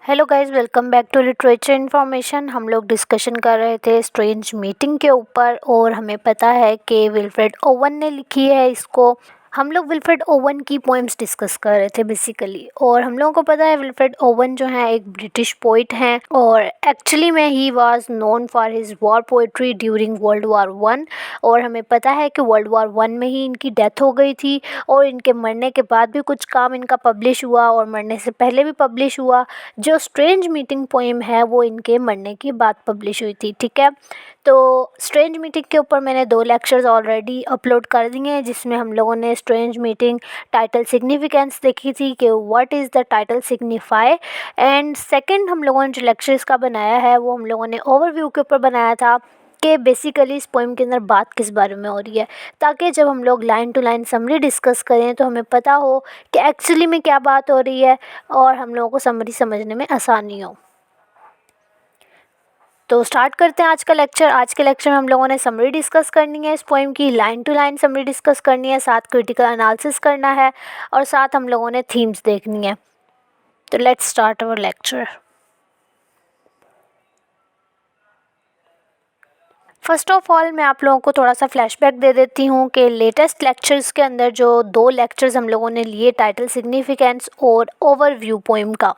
Hello guys, welcome back to literature information. हम लोग discussion कर रहे थे स्ट्रेंज मीटिंग के ऊपर और हमें पता है कि विल्फ्रेड ओवन ने लिखी है इसको। हम लोग विल्फ्रेड ओवन की पोएम्स डिस्कस कर रहे थे बेसिकली। और हम लोगों को पता है विल्फ्रेड ओवन जो है एक ब्रिटिश पोइट हैं और एक्चुअली में he was known for his war poetry during world war one. और हमें पता है कि वर्ल्ड वार वन में ही इनकी डेथ हो गई थी और इनके मरने के बाद भी कुछ काम इनका पब्लिश हुआ और मरने से पहले भी पब्लिश हुआ। जो स्ट्रेंज मीटिंग पोएम है वो इनके मरने के बाद पब्लिश हुई थी। ठीक है, तो स्ट्रेंज मीटिंग के ऊपर मैंने 2 लेक्चर्स ऑलरेडी अपलोड कर दिए हैं जिसमें हम लोगों ने स्ट्रेंज मीटिंग टाइटल सिग्निफिकेंस देखी थी कि what is the title signify. And second हम लोगों ने जो लेक्चर इसका बनाया है वो हम लोगों ने ओवरव्यू के ऊपर बनाया था कि बेसिकली इस पोएम के अंदर बात किस बारे में हो रही है, ताकि जब हम लोग line to line summary discuss करें तो हमें पता हो कि एक्चुअली में क्या बात हो रही है और हम लोगों को समरी समझने में आसानी हो। तो स्टार्ट करते हैं आज का लेक्चर। आज के लेक्चर में हम लोगों ने समरी डिस्कस करनी है, इस पोएम की line to line summary discuss करनी है, साथ क्रिटिकल एनालिसिस करना है और साथ हम लोगों ने थीम्स देखनी है। तो let's start our lecture. First of all मैं आप लोगों को थोड़ा सा फ्लैशबैक दे देती हूँ कि लेटेस्ट लेक्चर्स के अंदर जो 2 लेक्चर्स हम लोगों ने लिए टाइटल सिग्निफिकेंस और ओवरव्यू पोएम का,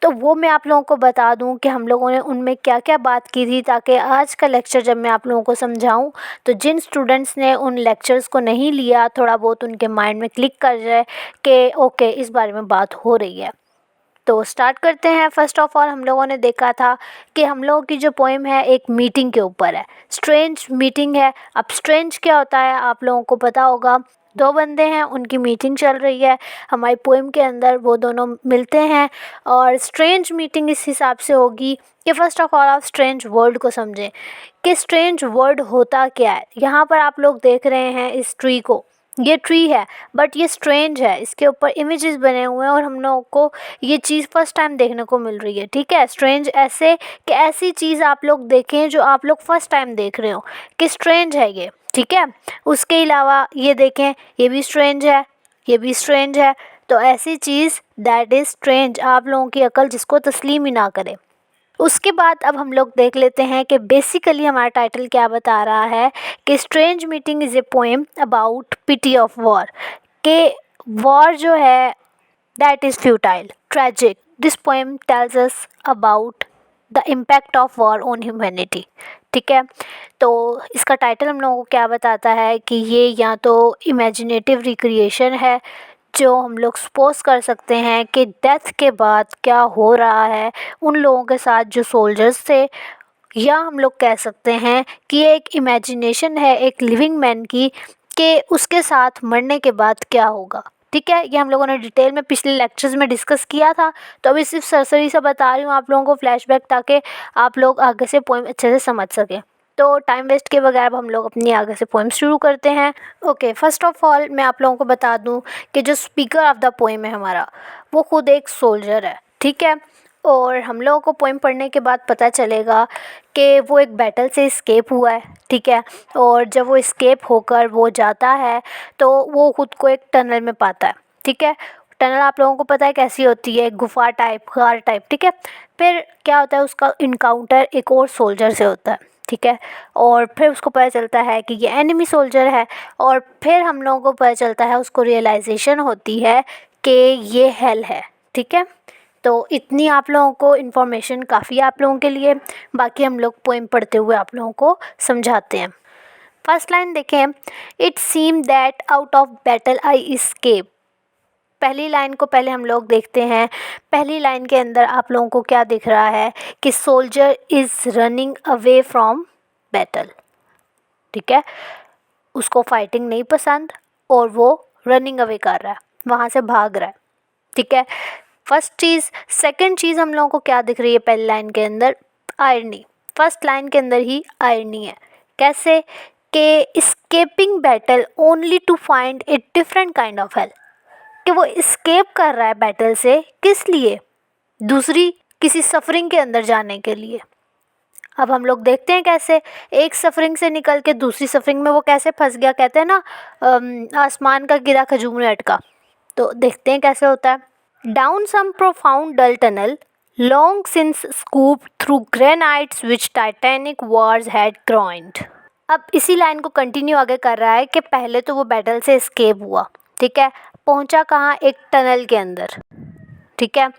तो वो मैं आप लोगों को बता दूं कि हम लोगों ने उनमें क्या क्या बात की थी, ताकि आज का लेक्चर जब मैं आप लोगों को समझाऊं तो जिन स्टूडेंट्स ने उन लेक्चर्स को नहीं लिया थोड़ा बहुत उनके माइंड में क्लिक कर जाए कि ओके इस बारे में बात हो रही है। तो स्टार्ट करते हैं। फर्स्ट ऑफ ऑल हम लोगों ने देखा था कि हम लोगों की जो पोएम है एक मीटिंग के ऊपर है, स्ट्रेंज मीटिंग है। अब स्ट्रेंज क्या होता है आप लोगों को पता होगा, 2 बंदे हैं उनकी मीटिंग चल रही है, हमारी पोएम के अंदर वो दोनों मिलते हैं और स्ट्रेंज मीटिंग इस हिसाब से होगी कि फ़र्स्ट ऑफ ऑल आप स्ट्रेंज वर्ड को समझें कि स्ट्रेंज वर्ड होता क्या है। यहाँ पर आप लोग देख रहे हैं इस ट्री को, ये ट्री है बट ये स्ट्रेंज है, इसके ऊपर इमेजेस बने हुए हैं और हम लोगों को ये चीज़ फर्स्ट टाइम देखने को मिल रही है। ठीक है, स्ट्रेंज ऐसे कि ऐसी चीज़ आप लोग देखें जो आप लोग फर्स्ट टाइम देख रहे हो कि स्ट्रेंज है ये। ठीक है, उसके अलावा ये देखें, ये भी स्ट्रेंज है, ये भी स्ट्रेंज है। तो ऐसी चीज़ दैट इज़ स्ट्रेंज, आप लोगों की अकल जिसको तस्लीम ही ना करे। उसके बाद अब हम लोग देख लेते हैं कि बेसिकली हमारा टाइटल क्या बता रहा है कि strange meeting is a poem about pity of war, के वॉर जो है that is futile tragic. This poem tells us about the impact of war on humanity. ठीक है, तो इसका टाइटल हम लोगों को क्या बताता है कि ये या तो इमेजिनेटिव रिक्रिएशन है जो हम लोग सपोज कर सकते हैं कि डेथ के बाद क्या हो रहा है उन लोगों के साथ जो सोल्जर्स थे, या हम लोग कह सकते हैं कि ये एक इमेजिनेशन है एक लिविंग मैन की कि उसके साथ मरने के बाद क्या होगा। ठीक है, ये हम लोगों ने डिटेल में पिछले लेक्चर्स में डिस्कस किया था, तो अभी सिर्फ सरसरी से बता रही हूँ आप लोगों को फ्लैशबैक, ताकि आप लोग आगे से पोएम अच्छे से समझ सकें। तो टाइम वेस्ट के बगैर अब हम लोग अपनी आगे से पोएम शुरू करते हैं। ओके, फर्स्ट ऑफ ऑल मैं आप लोगों को बता दूं कि जो स्पीकर ऑफ द पोएम है हमारा वो खुद एक सोल्जर है। ठीक है, और हम लोगों को पोएम पढ़ने के बाद पता चलेगा कि वो एक बैटल से इस्केप हुआ है। ठीक है, और जब वो इस्केप होकर वो जाता है तो वो खुद को एक टनल में पाता है। ठीक है, टनल आप लोगों को पता है कैसी होती है, गुफा टाइप, गार टाइप। ठीक है, फिर क्या होता है उसका इनकाउंटर एक और सोल्जर से होता है। ठीक है, और फिर उसको पता चलता है कि ये एनिमी सोल्जर है और फिर हम लोगों को पता चलता है, उसको रियलाइजेशन होती है कि ये हेल है। ठीक है, तो इतनी आप लोगों को इन्फॉर्मेशन काफ़ी है आप लोगों के लिए। बाकी हम लोग पोएम पढ़ते हुए आप लोगों को समझाते हैं। फर्स्ट लाइन देखें, it seem that out of battle I escape. पहली लाइन को पहले हम लोग देखते हैं। पहली लाइन के अंदर आप लोगों को क्या दिख रहा है कि soldier is running away from battle. ठीक है, उसको फाइटिंग नहीं पसंद और वो रनिंग अवे कर रहा है, वहाँ से भाग रहा है। ठीक है, फर्स्ट चीज़। सेकंड चीज़ हम लोगों को क्या दिख रही है पहली लाइन के अंदर, आयरनी। फर्स्ट लाइन के अंदर ही आयरनी है। कैसे कि escaping battle only to find a different kind of help, कि वो इस्केप कर रहा है बैटल से, किस लिए, दूसरी किसी सफरिंग के अंदर जाने के लिए। अब हम लोग देखते हैं कैसे एक सफरिंग से निकल के दूसरी सफरिंग में वो कैसे फंस गया। कहते हैं ना आसमान का गिरा खजूर में अटका। तो देखते हैं कैसे होता है। Down some profound dull tunnel long since scooped through granites which Titanic wars had groined। अब इसी लाइन को कंटिन्यू आगे कर रहा है कि पहले तो वो बैटल से एस्केप हुआ, ठीक है, पहुंचा कहाँ, एक टनल के अंदर, ठीक है।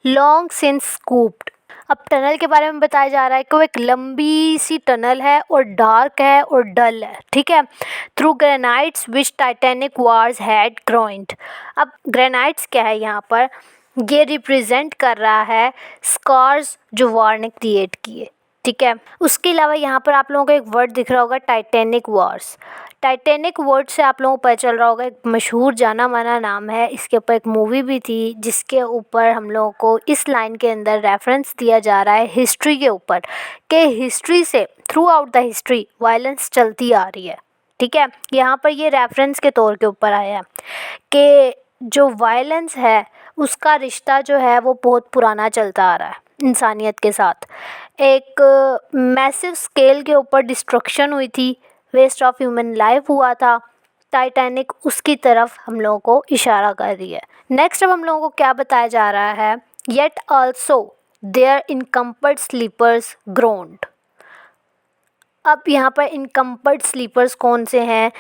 लॉन्ग सिंस स्कूप्ड, अब टनल के बारे में बताया जा रहा है कि वो एक लंबी सी टनल है और डार्क है और डल है, ठीक है। Through granites which titanic wars had groined. अब ग्रेनाइट्स क्या है यहाँ पर, ये रिप्रेजेंट कर रहा है स्कॉर्स जो वार ने क्रिएट किए, ठीक है। उसके अलावा यहाँ पर आप लोगों को एक वर्ड दिख रहा होगा, टाइटैनिक वार्स। टाइटैनिक वर्ड से आप लोगों को पता चल रहा होगा एक मशहूर जाना माना नाम है, इसके ऊपर एक मूवी भी थी जिसके ऊपर हम लोगों को इस लाइन के अंदर रेफरेंस दिया जा रहा है हिस्ट्री के ऊपर, कि हिस्ट्री से through out the history violence चलती आ रही है, ठीक है। यहाँ पर ये रेफरेंस के तौर के ऊपर आया है कि जो वायलेंस है उसका रिश्ता जो है वो बहुत पुराना चलता आ रहा है इंसानियत के साथ। एक मैसिव स्केल के ऊपर डिस्ट्रक्शन हुई थी, वेस्ट ऑफ ह्यूमन लाइफ हुआ था, टाइटैनिक उसकी तरफ हम लोगों को इशारा कर रही है। नेक्स्ट अब हम लोगों को क्या बताया जा रहा है, yet also there encumbered sleepers groaned. अब यहाँ पर इनकम्फर्ट स्लीपर्स कौन से हैं,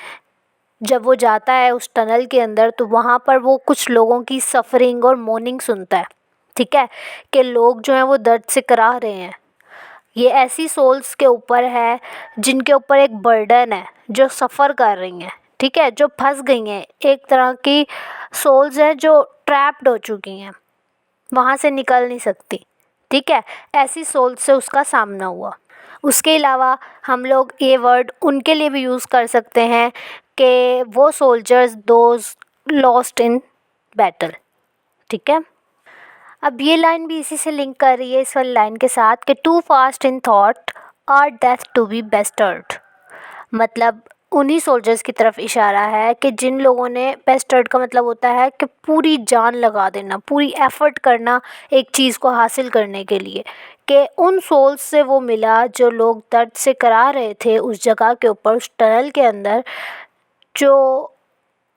जब वो जाता है उस टनल के अंदर तो वहाँ पर वो कुछ लोगों की सफ़रिंग और मोर्निंग सुनता है, ठीक है, कि लोग जो हैं वो दर्द से कराह रहे हैं। ये ऐसी सोल्स के ऊपर है जिनके ऊपर एक बर्डन है, जो सफ़र कर रही हैं, ठीक है, जो फंस गई हैं, एक तरह की सोल्स हैं जो ट्रैप्ड हो चुकी हैं, वहाँ से निकल नहीं सकती, ठीक है। ऐसी सोल्स से उसका सामना हुआ। उसके अलावा हम लोग ये वर्ड उनके लिए भी यूज़ कर सकते हैं कि वो soldiers those lost in battle, ठीक है। अब ये लाइन भी इसी से लिंक कर रही है इस वाली लाइन के साथ कि too fast in thought or death to be bestirred. मतलब उन्हीं सोल्जर्स की तरफ इशारा है कि जिन लोगों ने, बेस्टर्ड का मतलब होता है कि पूरी जान लगा देना, पूरी एफ़र्ट करना एक चीज़ को हासिल करने के लिए, कि उन सोल्स से वो मिला जो लोग दर्द से करा रहे थे उस जगह के ऊपर, उस टनल के अंदर, जो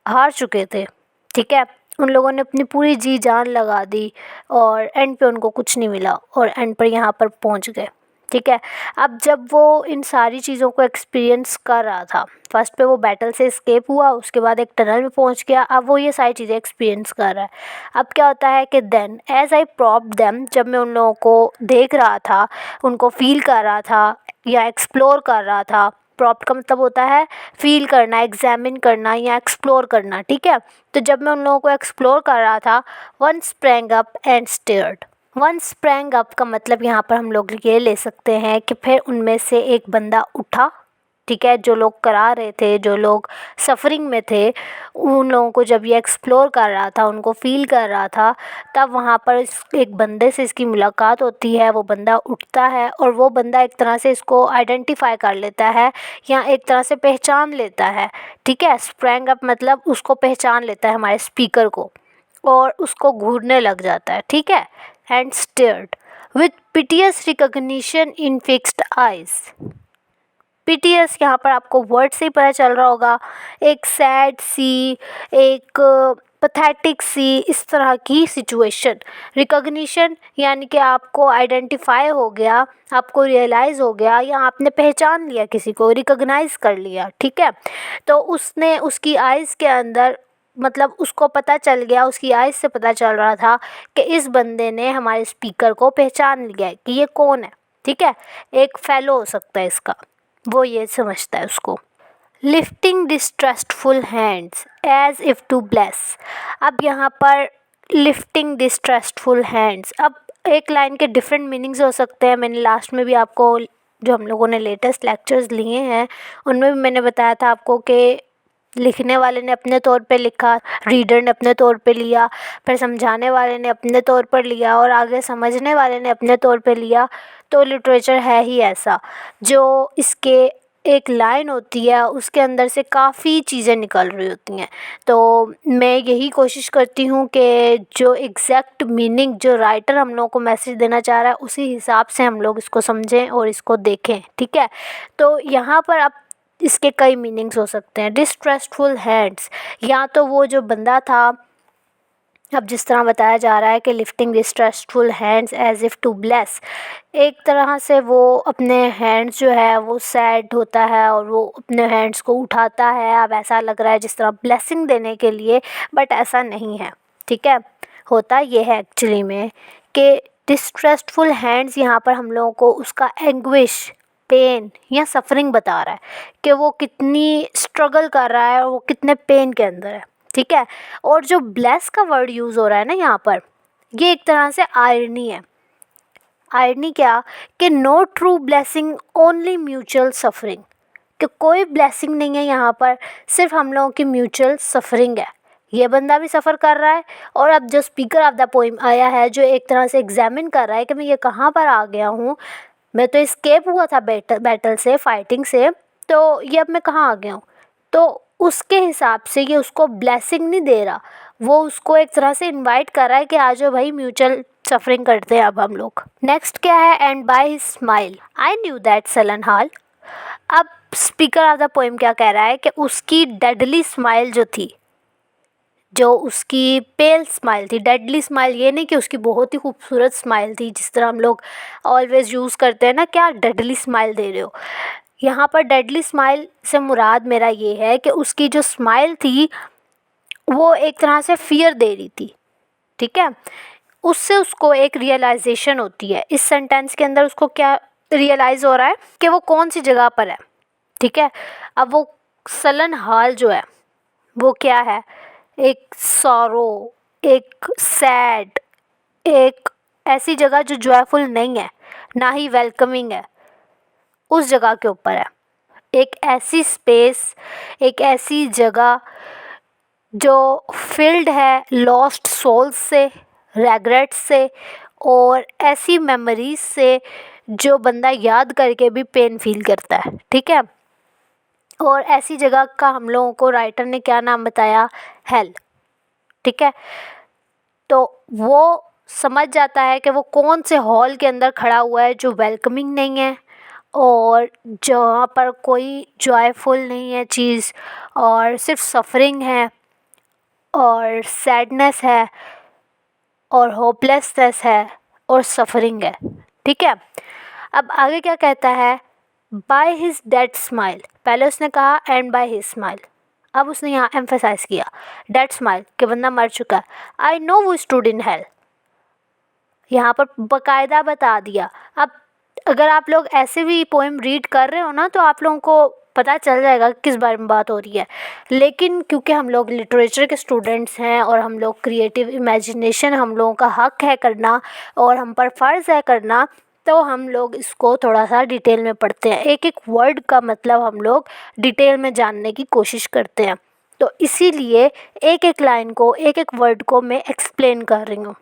हार चुके थे, ठीक है। उन लोगों ने अपनी पूरी जी जान लगा दी और एंड पे उनको कुछ नहीं मिला और एंड पर यहाँ पर पहुँच गए, ठीक है। अब जब वो इन सारी चीज़ों को एक्सपीरियंस कर रहा था, फर्स्ट पे वो बैटल से एस्केप हुआ, उसके बाद एक टनल में पहुँच गया, अब वो ये सारी चीज़ें एक्सपीरियंस कर रहा है। अब क्या होता है कि then as I propped them, जब मैं उन लोगों को देख रहा था, उनको फील कर रहा था या एक्सप्लोर कर रहा था, प्रॉप्ट का मतलब होता है फील करना, एग्जामिन करना या एक्सप्लोर करना, ठीक है। तो जब मैं उन लोगों को एक्सप्लोर कर रहा था, one sprang up and stared. One sprang up का मतलब यहाँ पर हम लोग ये ले सकते हैं कि फिर उनमें से एक बंदा उठा, ठीक है, जो लोग करा रहे थे, जो लोग सफ़रिंग में थे, उन लोगों को जब ये एक्सप्लोर कर रहा था, उनको फ़ील कर रहा था, तब वहाँ पर एक बंदे से इसकी मुलाकात होती है। वो बंदा उठता है और वो बंदा एक तरह से इसको आइडेंटिफाई कर लेता है या एक तरह से पहचान लेता है, ठीक है। स्प्रैंग अप मतलब उसको पहचान लेता है, हमारे स्पीकर को, और उसको घूरने लग जाता है, ठीक है। And stared with piteous recognition in fixed eyes. पीटीएस यहाँ पर आपको वर्ड से ही पता चल रहा होगा, एक सैड सी, एक पैथेटिक सी, इस तरह की सिचुएशन। रिकॉग्निशन यानी कि आपको आइडेंटिफाई हो गया, आपको रियलाइज़ हो गया या आपने पहचान लिया, किसी को रिकॉग्नाइज़ कर लिया, ठीक है। तो उसने, उसकी आइज़ के अंदर, मतलब उसको पता चल गया, उसकी आइज़ से पता चल रहा था कि इस बंदे ने हमारे स्पीकर को पहचान लिया है कि ये कौन है, ठीक है। एक फेलो हो सकता है इसका, वो ये समझता है उसको। Lifting distrustful hands as if to bless. अब यहाँ पर लिफ्टिंग डिस्ट्रस्टफुल हैंड्स, अब एक लाइन के डिफरेंट मीनिंग्स हो सकते हैं। मैंने लास्ट में भी आपको, जो हम लोगों ने लेटेस्ट लेक्चर्स लिए हैं उनमें भी मैंने बताया था आपको कि लिखने वाले ने अपने तौर पे लिखा, रीडर ने अपने तौर पे लिया, फिर समझाने वाले ने अपने तौर पर लिया और आगे समझने वाले ने अपने तौर पे लिया। तो लिटरेचर है ही ऐसा, जो इसके एक लाइन होती है उसके अंदर से काफ़ी चीज़ें निकल रही होती हैं। तो मैं यही कोशिश करती हूँ कि जो एग्जैक्ट मीनिंग जो राइटर हम लोगों को मैसेज देना चाह रहा है उसी हिसाब से हम लोग इसको समझें और इसको देखें, ठीक है। तो यहाँ पर अब इसके कई मीनिंग्स हो सकते हैं। डिस्ट्रस्टफुल हैंड्स, या तो वो जो बंदा था अब जिस तरह बताया जा रहा है कि lifting distressful hands as if to bless, एक तरह से वो अपने हैंड्स जो है वो सैड होता है और वो अपने हैंड्स को उठाता है। अब ऐसा लग रहा है जिस तरह ब्लेसिंग देने के लिए, बट ऐसा नहीं है। ठीक है, होता ये है एक्चुअली में कि डिस्ट्रेसफुल हैंड्स यहाँ पर हम लोगों को उसका एंग्विश, पेन या सफरिंग बता रहा है कि वो कितनी स्ट्रगल कर रहा है और वो कितने पेन के अंदर है। ठीक है, और जो ब्लेस का वर्ड यूज़ हो रहा है ना यहाँ पर, ये एक तरह से आयरनी है। आयरनी क्या, कि no true blessing only mutual suffering, कि कोई ब्लेसिंग नहीं है यहाँ पर, सिर्फ हम लोगों की म्यूचुअल सफरिंग है। ये बंदा भी सफ़र कर रहा है और अब जो स्पीकर ऑफ द पोइम आया है जो एक तरह से एग्जामिन कर रहा है कि मैं ये कहाँ पर आ गया हूँ, मैं तो एस्केप हुआ था बैटल से, फाइटिंग से, तो ये अब मैं कहाँ आ गया हूँ। तो उसके हिसाब से ये उसको ब्लेसिंग नहीं दे रहा, वो उसको एक तरह से इनवाइट कर रहा है कि आ जाओ भाई, म्यूचुअल सफरिंग करते हैं अब हम लोग। नेक्स्ट क्या है, and by his smile I knew that sullen hall. अब स्पीकर ऑफ द पोएम क्या कह रहा है कि उसकी डेडली स्माइल जो थी, जो उसकी पेल स्माइल थी, डेडली स्माइल ये नहीं कि उसकी बहुत ही खूबसूरत स्माइल थी जिस तरह हम लोग ऑलवेज़ यूज़ करते हैं ना, क्या डेडली स्माइल दे रहे हो। यहाँ पर डेडली स्माइल से मुराद मेरा ये है कि उसकी जो स्माइल थी वो एक तरह से फियर दे रही थी। ठीक है, उससे उसको एक रियलाइजेशन होती है। इस सेंटेंस के अंदर उसको क्या रियलाइज़ हो रहा है कि वो कौन सी जगह पर है। ठीक है, अब वो सलन हाल जो है वो क्या है, एक सॉरो, एक सैड, एक ऐसी जगह जो जॉयफुल नहीं है ना ही वेलकमिंग है, उस जगह के ऊपर है। एक ऐसी स्पेस, एक ऐसी जगह जो फिल्ड है लॉस्ट सोल्स से, रेग्रेट्स से और ऐसी मेमोरीज से जो बंदा याद करके भी पेन फील करता है। ठीक है, और ऐसी जगह का हम लोगों को राइटर ने क्या नाम बताया, हेल। ठीक है, तो वो समझ जाता है कि वो कौन से हॉल के अंदर खड़ा हुआ है जो वेलकमिंग नहीं है और जहाँ पर कोई जॉयफुल नहीं है चीज़ और सिर्फ सफरिंग है और सैडनेस है और होपलेसनेस है और सफरिंग है। ठीक है, अब आगे क्या कहता है, बाय हिज डेड स्माइल। पहले उसने कहा एंड बाय हिज स्माइल, अब उसने यहाँ एम्फेसाइज किया डेड स्माइल कि बंदा मर चुका है। आई नो वो स्टूड इन हेल, यहाँ पर बकायदा बता दिया। अब अगर आप लोग ऐसे भी पोएम रीड कर रहे हो ना तो आप लोगों को पता चल जाएगा किस बारे में बात हो रही है, लेकिन क्योंकि हम लोग लिटरेचर के स्टूडेंट्स हैं और हम लोग क्रिएटिव इमेजिनेशन हम लोगों का हक है करना और हम पर फ़र्ज़ है करना, तो हम लोग इसको थोड़ा सा डिटेल में पढ़ते हैं। एक एक वर्ड का मतलब हम लोग डिटेल में जानने की कोशिश करते हैं, तो इसीलिए एक एक लाइन को, एक एक वर्ड को मैं एक्सप्लेन कर रही हूँ।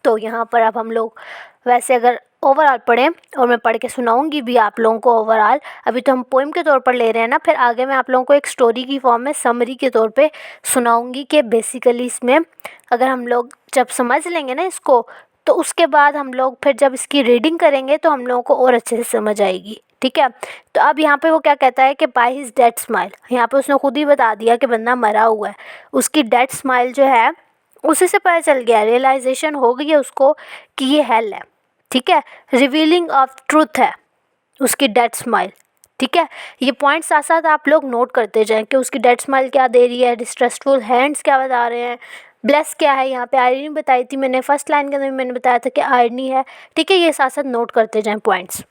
तो यहाँ पर अब हम लोग वैसे अगर ओवरऑल पढ़ें और मैं पढ़ के सुनाऊंगी भी आप लोगों को ओवरऑल, अभी तो हम पोएम के तौर पर ले रहे हैं ना, फिर आगे मैं आप लोगों को एक स्टोरी की फॉर्म में समरी के तौर पे सुनाऊंगी कि बेसिकली इसमें अगर हम लोग जब समझ लेंगे ना इसको, तो उसके बाद हम लोग फिर जब इसकी रीडिंग करेंगे तो हम लोगों को और अच्छे से समझ आएगी। ठीक है, तो अब यहाँ पे वो क्या कहता है कि बाय हिज डेड स्माइल, यहाँ पे उसने खुद ही बता दिया कि बंदा मरा हुआ है, उसकी डेड स्माइल जो है उसी से पता चल गया, रियलाइजेशन हो गई है उसको कि ये हेल है। ठीक है, रिवीलिंग ऑफ ट्रूथ है उसकी डेड स्माइल। ठीक है, ये पॉइंट साथ साथ आप लोग नोट करते जाएं कि उसकी डेड स्माइल क्या दे रही है, डिस्ट्रेसफुल हैंड्स क्या बता रहे हैं, ब्लेस क्या है, यहाँ पे आयरनी बताई थी मैंने, फर्स्ट लाइन के अंदर मैंने बताया था कि आयरनी है। ठीक है, ये साथ साथ नोट करते जाएं पॉइंट्स।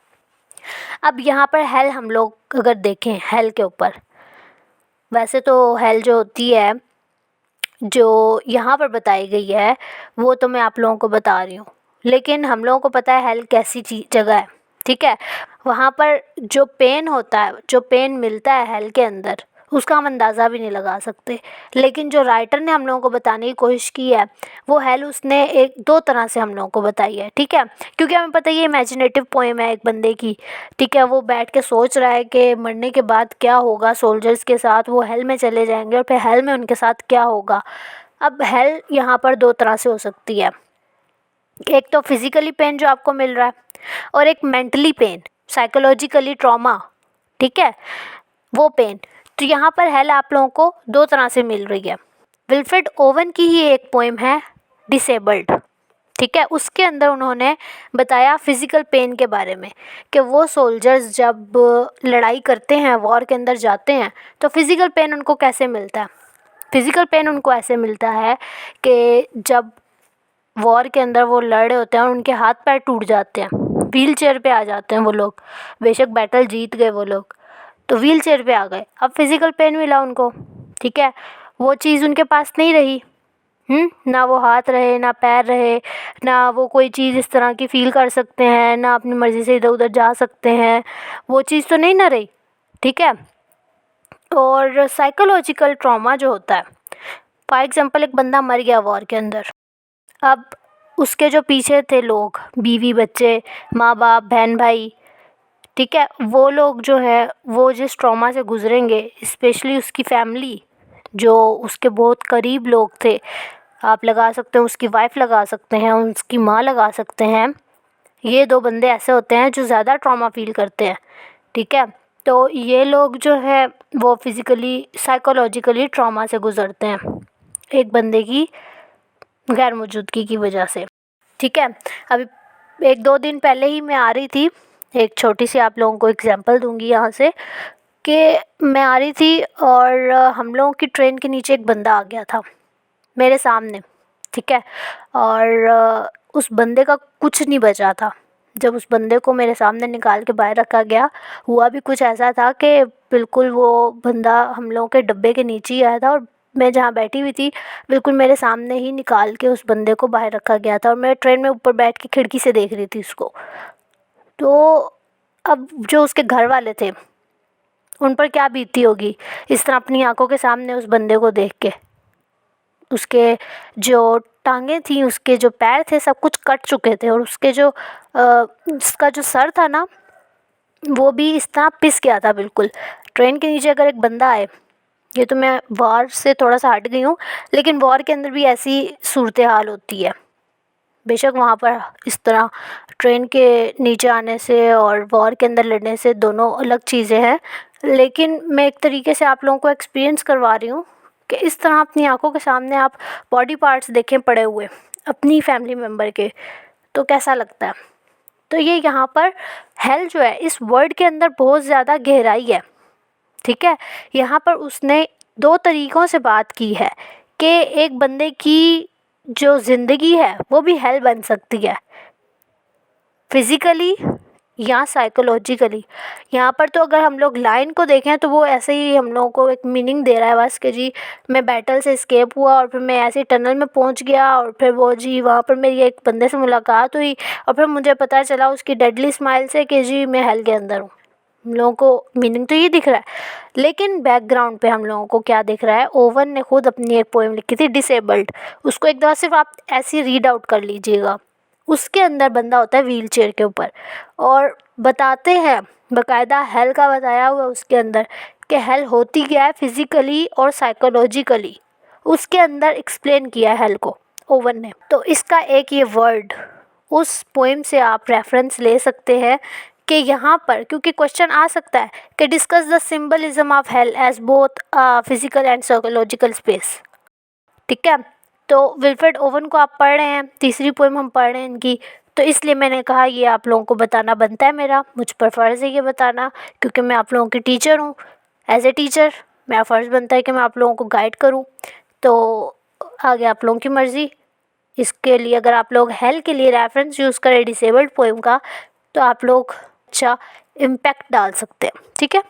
अब यहाँ पर हेल हम लोग अगर देखें, हेल के ऊपर वैसे तो हेल जो होती है जो यहाँ पर बताई गई है वो तो मैं आप लोगों को बता रही हूँ, लेकिन हम लोगों को पता है हेल कैसी जगह है। ठीक है, वहाँ पर जो पेन होता है, जो पेन मिलता है हेल के अंदर, उसका हम अंदाज़ा भी नहीं लगा सकते। लेकिन जो राइटर ने हम लोगों को बताने की कोशिश की है वो हेल उसने एक दो तरह से हम लोगों को बताई है। ठीक है, क्योंकि हमें पता है ये इमेजिनेटिव पोएम है एक बंदे की। ठीक है, वो बैठ के सोच रहा है कि मरने के बाद क्या होगा सोल्जर्स के साथ, वो हेल में चले जाएंगे और फिर हेल में उनके साथ क्या होगा। अब हेल यहाँ पर दो तरह से हो सकती है, एक तो फिज़िकली पेन जो आपको मिल रहा है और एक मेंटली पेन, साइकोलॉजिकली ट्रॉमा। ठीक है, वो पेन। तो यहाँ पर हेल आप लोगों को दो तरह से मिल रही है। विल्फ्रेड ओवन की ही एक पोएम है डिसेबल्ड, ठीक है। उसके अंदर उन्होंने बताया फिज़िकल पेन के बारे में कि वो सोल्जर्स जब लड़ाई करते हैं, वॉर के अंदर जाते हैं, तो फिज़िकल पेन उनको कैसे मिलता है। फिज़िकल पेन उनको ऐसे मिलता है कि जब वॉर के अंदर वो लड़ रहे होते हैं और उनके हाथ पैर टूट जाते हैं, व्हील चेयर पे आ जाते हैं वो लोग, बेशक बैटल जीत गए वो लोग, तो व्हील चेयर पे आ गए, अब फिज़िकल पेन मिला उनको, ठीक है। वो चीज़ उनके पास नहीं रही, ना वो हाथ रहे, ना पैर रहे, ना वो कोई चीज़ इस तरह की फ़ील कर सकते हैं, ना अपनी मर्ज़ी से इधर उधर जा सकते हैं, वो चीज़ तो नहीं ना रही, ठीक है। और साइकोलॉजिकल ट्रॉमा जो होता है, फॉर एग्ज़ाम्पल एक बंदा मर गया वॉर के अंदर, अब उसके जो पीछे थे लोग, बीवी बच्चे, माँ बाप, बहन भाई, ठीक है, वो लोग जो है वो जिस ट्रॉमा से गुजरेंगे, स्पेशली उसकी फैमिली, जो उसके बहुत करीब लोग थे, आप लगा सकते हैं उसकी वाइफ, लगा सकते हैं उसकी माँ, लगा सकते हैं, ये 2 बंदे ऐसे होते हैं जो ज़्यादा ट्रॉमा फ़ील करते हैं, ठीक है। तो ये लोग जो है वो फिज़िकली साइकोलॉजिकली ट्रॉमा से गुज़रते हैं एक बंदे की गैर मौजूदगी की वजह से, ठीक है। अभी 1-2 दिन पहले ही मैं आ रही थी, एक छोटी सी आप लोगों को एग्जांपल दूंगी यहाँ से, कि मैं आ रही थी और हम लोगों की ट्रेन के नीचे एक बंदा आ गया था मेरे सामने, ठीक है। और उस बंदे का कुछ नहीं बचा था। जब उस बंदे को मेरे सामने निकाल के बाहर रखा गया, हुआ भी कुछ ऐसा था कि बिल्कुल वो बंदा हम लोगों के डब्बे के नीचे ही आया था और मैं जहाँ बैठी हुई थी बिल्कुल मेरे सामने ही निकाल के उस बंदे को बाहर रखा गया था और मैं ट्रेन में ऊपर बैठ के खिड़की से देख रही थी उसको। तो अब जो उसके घर वाले थे उन पर क्या बीती होगी इस तरह अपनी आंखों के सामने उस बंदे को देख के। उसके जो टांगें थी, उसके जो पैर थे, सब कुछ कट चुके थे और उसके जो उसका जो सर था ना, वो भी इस तरह पिस गया था बिल्कुल। ट्रेन के नीचे अगर एक बंदा आए, ये तो मैं वॉर से थोड़ा सा हट गई हूँ, लेकिन वॉर के अंदर भी ऐसी सूरत हाल होती है। बेशक वहाँ पर इस तरह ट्रेन के नीचे आने से और वॉर के अंदर लड़ने से दोनों अलग चीज़ें हैं, लेकिन मैं एक तरीके से आप लोगों को एक्सपीरियंस करवा रही हूँ कि इस तरह अपनी आंखों के सामने आप बॉडी पार्ट्स देखें पड़े हुए अपनी फैमिली मेम्बर के, तो कैसा लगता है। तो ये यहाँ पर हेल जो है इस वर्ड के अंदर बहुत ज़्यादा गहराई है, ठीक है। यहाँ पर उसने 2 तरीक़ों से बात की है कि एक बंदे की जो ज़िंदगी है वो भी हेल बन सकती है, फिज़िकली या साइकोलॉजिकली। यहाँ पर तो अगर हम लोग लाइन को देखें तो वो ऐसे ही हम लोगों को एक मीनिंग दे रहा है बस कि जी मैं बैटल से एस्केप हुआ और फिर मैं ऐसे टनल में पहुँच गया और फिर वो जी वहाँ पर मेरी एक बंदे से मुलाकात हुई और फिर मुझे पता चला उसकी डेडली स्माइल से कि जी मैं हेल के अंदर हूँ। हम लोगों को मीनिंग तो ये दिख रहा है, लेकिन बैकग्राउंड पे हम लोगों को क्या दिख रहा है। ओवन ने खुद अपनी एक पोएम लिखी थी डिसेबल्ड, उसको एक दफ़ा सिर्फ आप ऐसे रीड आउट कर लीजिएगा। उसके अंदर बंदा होता है व्हील चेयर के ऊपर और बताते हैं बाकायदा हेल का बताया हुआ उसके अंदर कि हेल होती क्या है फिज़िकली और साइकोलॉजिकली, उसके अंदर एक्सप्लेन किया है हेल को ओवन ने। तो इसका एक ये वर्ड उस पोएम से आप रेफरेंस ले सकते हैं कि यहाँ पर, क्योंकि क्वेश्चन आ सकता है कि discuss the symbolism of hell as both physical and psychological space, ठीक है। तो विल्फ्रेड ओवन को आप पढ़ रहे हैं, तीसरी पोएम हम पढ़ रहे हैं इनकी, तो इसलिए मैंने कहा ये आप लोगों को बताना बनता है, मेरा मुझ पर फ़र्ज़ है ये बताना, क्योंकि मैं आप लोगों की टीचर हूँ। एज ए टीचर मेरा फ़र्ज़ बनता है कि मैं आप लोगों को गाइड करूँ। तो आगे आप लोगों की मर्ज़ी। इसके लिए अगर आप लोग हेल के लिए रेफरेंस यूज़ करें डिसेबल्ड पोएम का, तो आप लोग अच्छा इम्पैक्ट डाल सकते हैं, ठीक है।